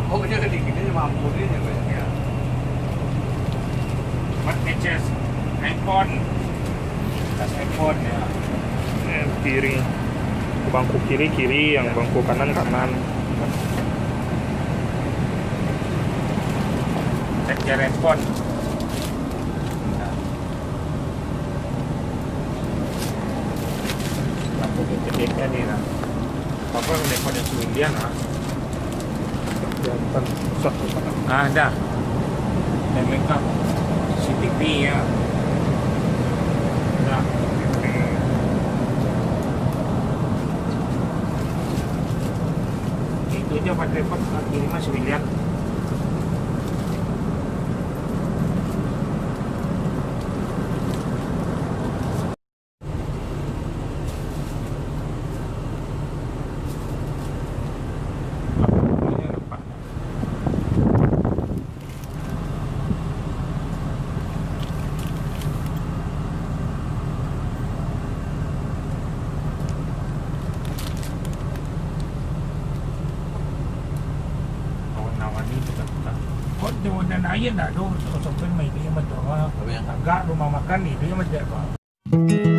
Pokoknya kedinginnya mampu nih ya. Matches handphone, tas handphone ya. Kiri, bangku kiri, yang bangku kanan. Cek handphone. Lampu gede-gede nih lah. Apa handphone yang Swedian lah? Kelihatan susah. Ada. Dan lengkap CCTV ya. Nah, itu aja baterai pot ini masih William. Kok di Wadan Ayen dah tu, sampai mai dia macam agak rumah makan ni dia macam apa?